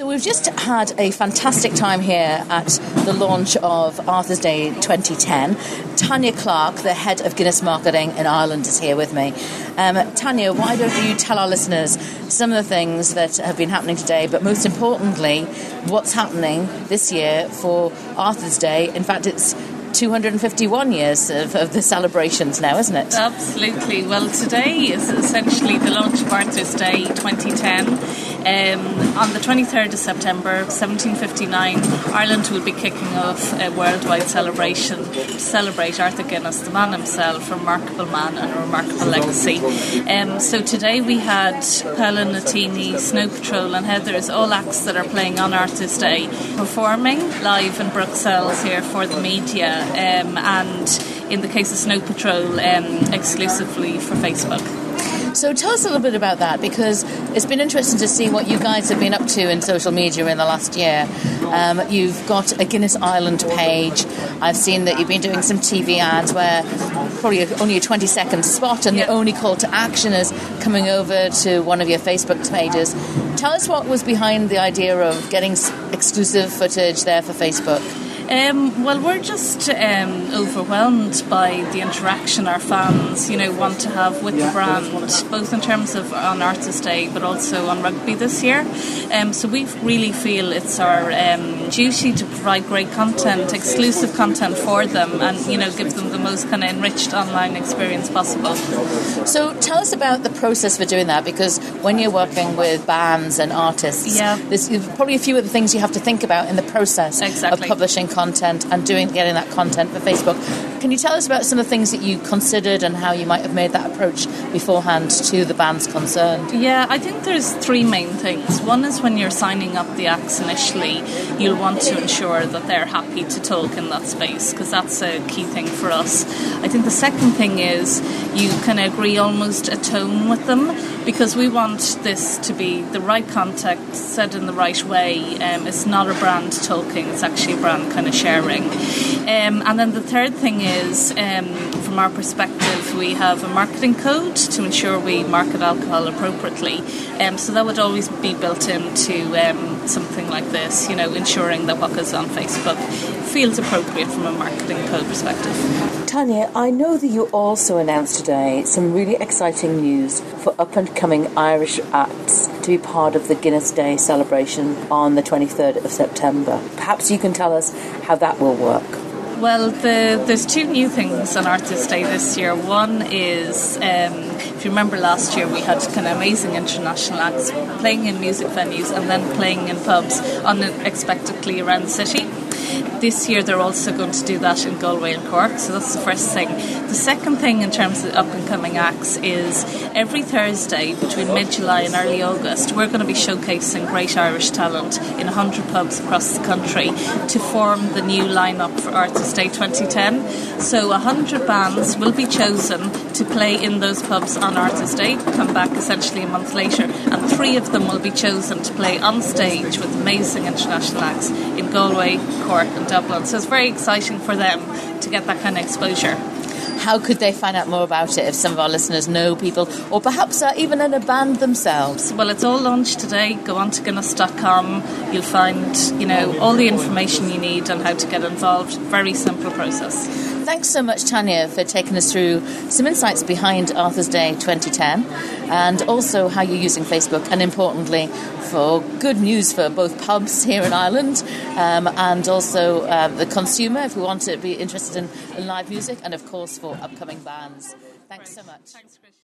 So we've just had a fantastic time here at the launch of Arthur's Day 2010. Tanya Clark, the head of Guinness Marketing in Ireland, is here with me. Tanya, why don't you tell our listeners some of the things that have been happening today, but most importantly, what's happening this year for Arthur's Day? In fact, it's 251 years of the celebrations now, isn't it? Absolutely. Well, today is essentially the launch of Arthur's Day 2010. On the 23rd of September 1759, Ireland will be kicking off a worldwide celebration to celebrate Arthur Guinness, the man himself, a remarkable man and a remarkable legacy. So today we had Pella, Natini, Snow Patrol and Heathers, all acts that are playing on Arthur's Day, performing live in Bruxelles here for the media, and in the case of Snow Patrol, exclusively for Facebook. So tell us a little bit about that, because it's been interesting to see what you guys have been up to in social media in the last year. You've got a Guinness Ireland page. I've seen that you've been doing some TV ads where probably only a 20-second spot, and the only call to action is coming over to one of your Facebook pages. Tell us what was behind the idea of getting exclusive footage there for Facebook. Well, we're just overwhelmed by the interaction our fans, want to have with the brand, both in terms of on Arthur's Day, but also on rugby this year. So we really feel it's our duty to provide great content, exclusive content for them, and give them the most kind of enriched online experience possible. So tell us about the process for doing that, because when you're working with bands and artists, there's probably a few of the things you have to think about in the process of publishing content and getting that content for Facebook. Can you tell us about some of the things that you considered and how you might have made that approach beforehand to the bands concerned? Yeah, I think there's three main things. One is when you're signing up the acts initially, you'll want to ensure that they're happy to talk in that space, because that's a key thing for us. I think the second thing is you can agree almost a tone with them, because we want this to be the right context, said in the right way. It's not a brand talking, it's actually a brand kind of sharing. And then the third thing is, from our perspective, we have a marketing code to ensure we market alcohol appropriately. So that would always be built into something like this, ensuring that what goes on Facebook feels appropriate from a marketing code perspective. Tanya, I know that you also announced today some really exciting news for up-and-coming Irish acts to be part of the Guinness Day celebration on the 23rd of September. Perhaps you can tell us how that will work. Well, there's two new things on Arthur's Day this year. One is, if you remember last year, we had kind of amazing international acts playing in music venues and then playing in pubs unexpectedly around the city. This year they're also going to do that in Galway and Cork, so that's the first thing. The second thing in terms of up-and-coming acts is every Thursday between mid-July and early August we're going to be showcasing great Irish talent in 100 pubs across the country to form the new lineup for Arthur's Day 2010. So 100 bands will be chosen to play in those pubs on Arthur's Day, come back essentially a month later, and 3 of them will be chosen to play on stage with amazing international acts in Galway, Cork and Dublin. So it's very exciting for them to get that kind of exposure. How could they find out more about it if some of our listeners know people, or perhaps are even in a band themselves? Well, it's all launched today. Go on to Guinness.com. You'll find, all the information you need on how to get involved. Very simple process. Thanks so much, Tanya, for taking us through some insights behind Arthur's Day 2010 and also how you're using Facebook, and importantly for good news for both pubs here in Ireland and also the consumer if we want to be interested in live music, and of course for upcoming bands. Thanks so much. Thanks, Krishna.